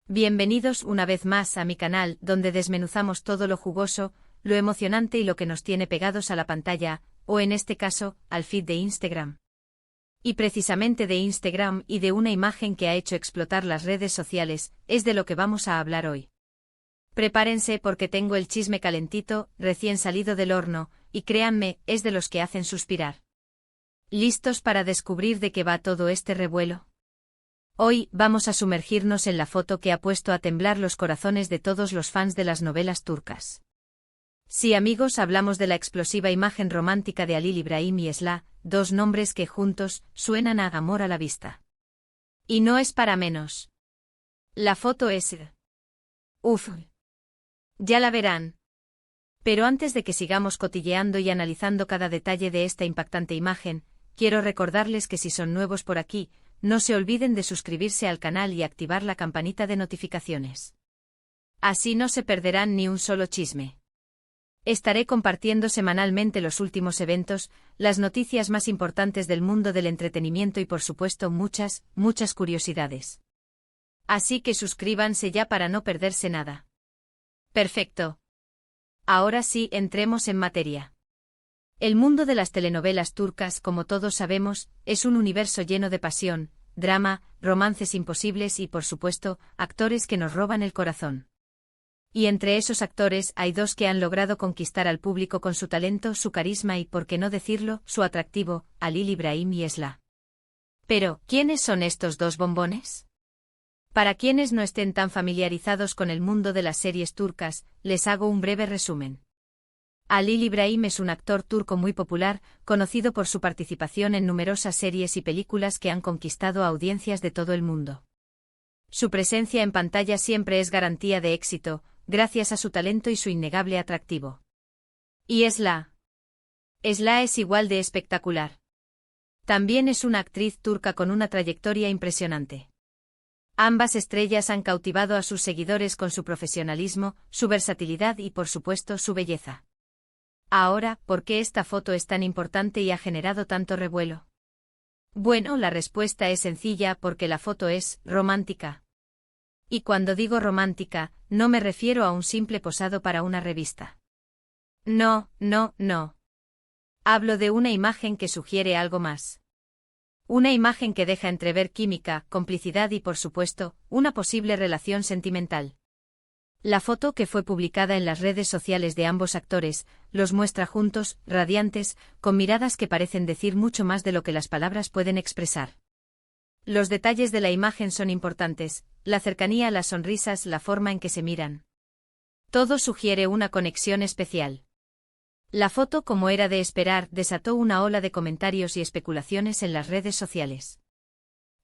Bienvenidos una vez más a mi canal, donde desmenuzamos todo lo jugoso, lo emocionante y lo que nos tiene pegados a la pantalla, o en este caso, al feed de Instagram. Y precisamente de Instagram y de una imagen que ha hecho explotar las redes sociales, es de lo que vamos a hablar hoy. Prepárense porque tengo el chisme calentito, recién salido del horno, y créanme, es de los que hacen suspirar. ¿Listos para descubrir de qué va todo este revuelo? Hoy vamos a sumergirnos en la foto que ha puesto a temblar los corazones de todos los fans de las novelas turcas. Sí, amigos, hablamos de la explosiva imagen romántica de Halil İbrahim y Esla, dos nombres que juntos suenan a amor a la vista. Y no es para menos. La foto es... Uf. Ya la verán. Pero antes de que sigamos cotilleando y analizando cada detalle de esta impactante imagen, quiero recordarles que si son nuevos por aquí, no se olviden de suscribirse al canal y activar la campanita de notificaciones. Así no se perderán ni un solo chisme. Estaré compartiendo semanalmente los últimos eventos, las noticias más importantes del mundo del entretenimiento y por supuesto muchas curiosidades. Así que suscríbanse ya para no perderse nada. Perfecto. Ahora sí, entremos en materia. El mundo de las telenovelas turcas, como todos sabemos, es un universo lleno de pasión, drama, romances imposibles y, por supuesto, actores que nos roban el corazón. Y entre esos actores hay dos que han logrado conquistar al público con su talento, su carisma y, por qué no decirlo, su atractivo, Halil İbrahim y Esla. Pero, ¿quiénes son estos dos bombones? Para quienes no estén tan familiarizados con el mundo de las series turcas, les hago un breve resumen. Halil İbrahim es un actor turco muy popular, conocido por su participación en numerosas series y películas que han conquistado a audiencias de todo el mundo. Su presencia en pantalla siempre es garantía de éxito, gracias a su talento y su innegable atractivo. ¿Y Esla? Esla es igual de espectacular. También es una actriz turca con una trayectoria impresionante. Ambas estrellas han cautivado a sus seguidores con su profesionalismo, su versatilidad y, por supuesto, su belleza. Ahora, ¿por qué esta foto es tan importante y ha generado tanto revuelo? Bueno, la respuesta es sencilla porque la foto es romántica. Y cuando digo romántica, no me refiero a un simple posado para una revista. No. Hablo de una imagen que sugiere algo más. Una imagen que deja entrever química, complicidad y, por supuesto, una posible relación sentimental. La foto que fue publicada en las redes sociales de ambos actores, los muestra juntos, radiantes, con miradas que parecen decir mucho más de lo que las palabras pueden expresar. Los detalles de la imagen son importantes, la cercanía, las sonrisas, la forma en que se miran. Todo sugiere una conexión especial. La foto, como era de esperar, desató una ola de comentarios y especulaciones en las redes sociales.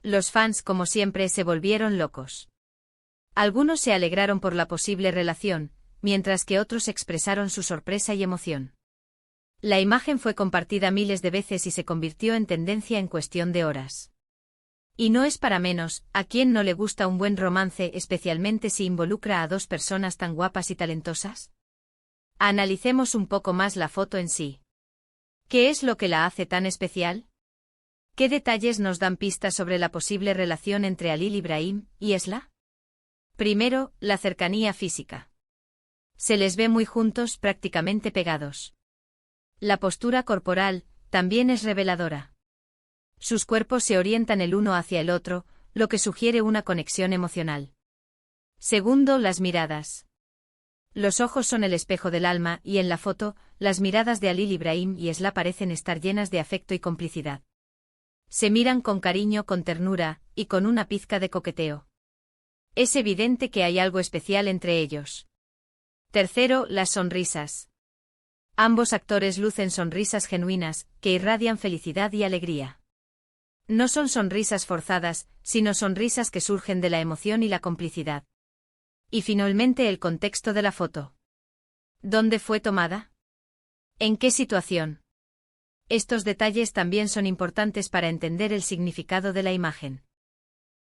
Los fans, como siempre, se volvieron locos. Algunos se alegraron por la posible relación, mientras que otros expresaron su sorpresa y emoción. La imagen fue compartida miles de veces y se convirtió en tendencia en cuestión de horas. Y no es para menos, ¿a quién no le gusta un buen romance, especialmente si involucra a dos personas tan guapas y talentosas? Analicemos un poco más la foto en sí. ¿Qué es lo que la hace tan especial? ¿Qué detalles nos dan pistas sobre la posible relación entre Halil İbrahim y Esla? Primero, la cercanía física. Se les ve muy juntos, prácticamente pegados. La postura corporal también es reveladora. Sus cuerpos se orientan el uno hacia el otro, lo que sugiere una conexión emocional. Segundo, las miradas. Los ojos son el espejo del alma y en la foto, las miradas de Halil İbrahim y Esla parecen estar llenas de afecto y complicidad. Se miran con cariño, con ternura y con una pizca de coqueteo. Es evidente que hay algo especial entre ellos. Tercero, las sonrisas. Ambos actores lucen sonrisas genuinas, que irradian felicidad y alegría. No son sonrisas forzadas, sino sonrisas que surgen de la emoción y la complicidad. Y finalmente el contexto de la foto. ¿Dónde fue tomada? ¿En qué situación? Estos detalles también son importantes para entender el significado de la imagen.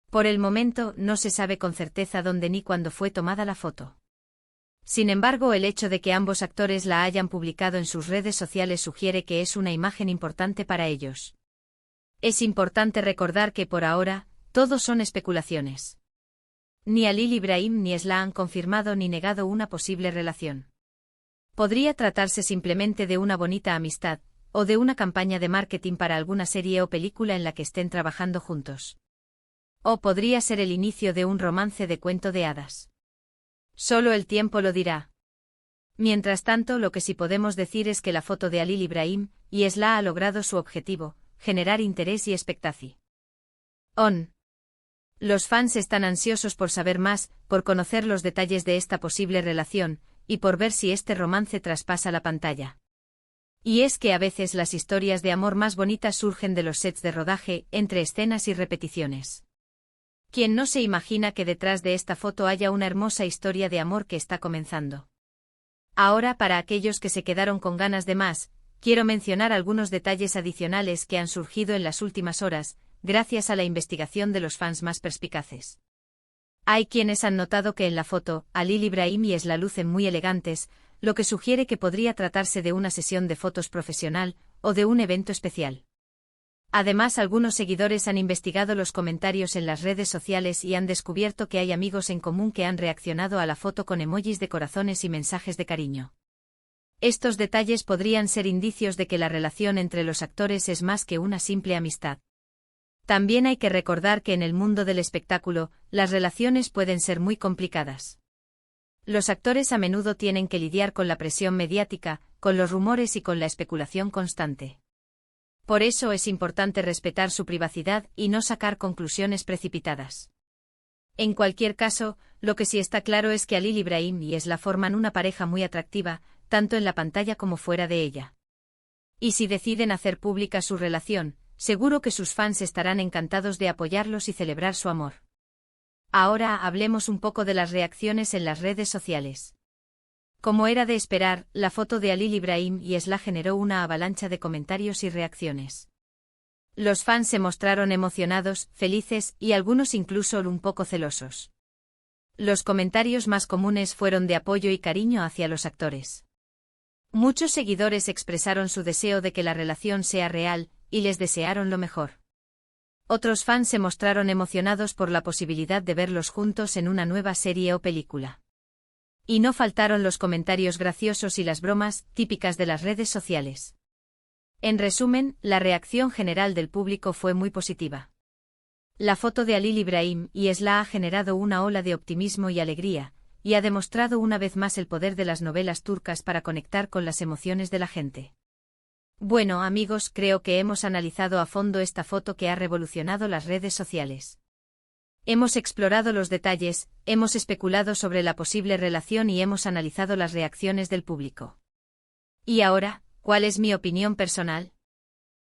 Por el momento, no se sabe con certeza dónde ni cuándo fue tomada la foto. Sin embargo, el hecho de que ambos actores la hayan publicado en sus redes sociales sugiere que es una imagen importante para ellos. Es importante recordar que por ahora, todo son especulaciones. Ni Ali Ibrahim ni Esla han confirmado ni negado una posible relación. Podría tratarse simplemente de una bonita amistad, o de una campaña de marketing para alguna serie o película en la que estén trabajando juntos. O podría ser el inicio de un romance de cuento de hadas. Solo el tiempo lo dirá. Mientras tanto, lo que sí podemos decir es que la foto de Ali Ibrahim y Esla ha logrado su objetivo, generar interés y expectación. Los fans están ansiosos por saber más, por conocer los detalles de esta posible relación, y por ver si este romance traspasa la pantalla. Y es que a veces las historias de amor más bonitas surgen de los sets de rodaje, entre escenas y repeticiones. ¿Quién no se imagina que detrás de esta foto haya una hermosa historia de amor que está comenzando? Ahora, para aquellos que se quedaron con ganas de más, quiero mencionar algunos detalles adicionales que han surgido en las últimas horas, gracias a la investigación de los fans más perspicaces. Hay quienes han notado que en la foto, Ali Ibrahim y Esla lucen muy elegantes, lo que sugiere que podría tratarse de una sesión de fotos profesional, o de un evento especial. Además, algunos seguidores han investigado los comentarios en las redes sociales y han descubierto que hay amigos en común que han reaccionado a la foto con emojis de corazones y mensajes de cariño. Estos detalles podrían ser indicios de que la relación entre los actores es más que una simple amistad. También hay que recordar que en el mundo del espectáculo, las relaciones pueden ser muy complicadas. Los actores a menudo tienen que lidiar con la presión mediática, con los rumores y con la especulación constante. Por eso es importante respetar su privacidad y no sacar conclusiones precipitadas. En cualquier caso, lo que sí está claro es que Ali Ibrahim y Esla forman una pareja muy atractiva, tanto en la pantalla como fuera de ella. Y si deciden hacer pública su relación, seguro que sus fans estarán encantados de apoyarlos y celebrar su amor. Ahora hablemos un poco de las reacciones en las redes sociales. Como era de esperar, la foto de Ali Ibrahim y Esla generó una avalancha de comentarios y reacciones. Los fans se mostraron emocionados, felices y algunos incluso un poco celosos. Los comentarios más comunes fueron de apoyo y cariño hacia los actores. Muchos seguidores expresaron su deseo de que la relación sea real, y les desearon lo mejor. Otros fans se mostraron emocionados por la posibilidad de verlos juntos en una nueva serie o película. Y no faltaron los comentarios graciosos y las bromas, típicas de las redes sociales. En resumen, la reacción general del público fue muy positiva. La foto de Ali Ibrahim y Esla ha generado una ola de optimismo y alegría, y ha demostrado una vez más el poder de las novelas turcas para conectar con las emociones de la gente. Bueno, amigos, creo que hemos analizado a fondo esta foto que ha revolucionado las redes sociales. Hemos explorado los detalles, hemos especulado sobre la posible relación y hemos analizado las reacciones del público. Y ahora, ¿cuál es mi opinión personal?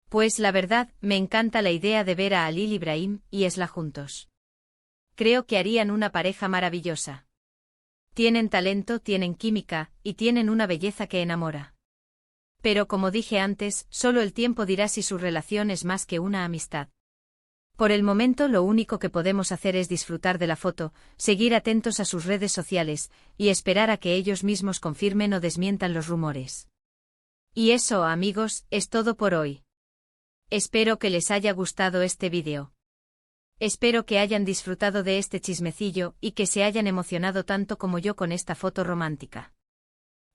Pues la verdad, me encanta la idea de ver a Ali Ibrahim y Esla juntos. Creo que harían una pareja maravillosa. Tienen talento, tienen química, y tienen una belleza que enamora. Pero como dije antes, solo el tiempo dirá si su relación es más que una amistad. Por el momento lo único que podemos hacer es disfrutar de la foto, seguir atentos a sus redes sociales, y esperar a que ellos mismos confirmen o desmientan los rumores. Y eso, amigos, es todo por hoy. Espero que les haya gustado este vídeo. Espero que hayan disfrutado de este chismecillo y que se hayan emocionado tanto como yo con esta foto romántica.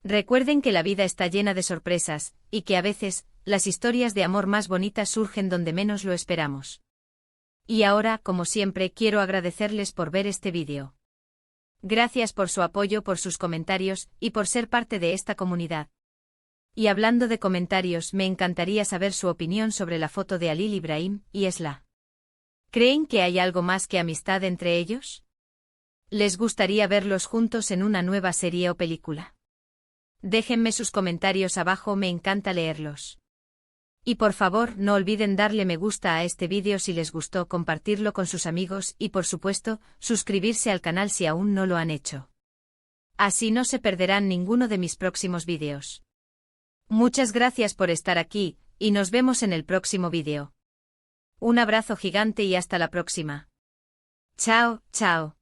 Recuerden que la vida está llena de sorpresas, y que a veces, las historias de amor más bonitas surgen donde menos lo esperamos. Y ahora, como siempre, quiero agradecerles por ver este vídeo. Gracias por su apoyo, por sus comentarios, y por ser parte de esta comunidad. Y hablando de comentarios, me encantaría saber su opinión sobre la foto de Ali Ibrahim y Esla. ¿Creen que hay algo más que amistad entre ellos? ¿Les gustaría verlos juntos en una nueva serie o película? Déjenme sus comentarios abajo, me encanta leerlos. Y por favor, no olviden darle me gusta a este vídeo si les gustó, compartirlo con sus amigos y por supuesto, suscribirse al canal si aún no lo han hecho. Así no se perderán ninguno de mis próximos vídeos. Muchas gracias por estar aquí, y nos vemos en el próximo vídeo. Un abrazo gigante y hasta la próxima. Chao, chao.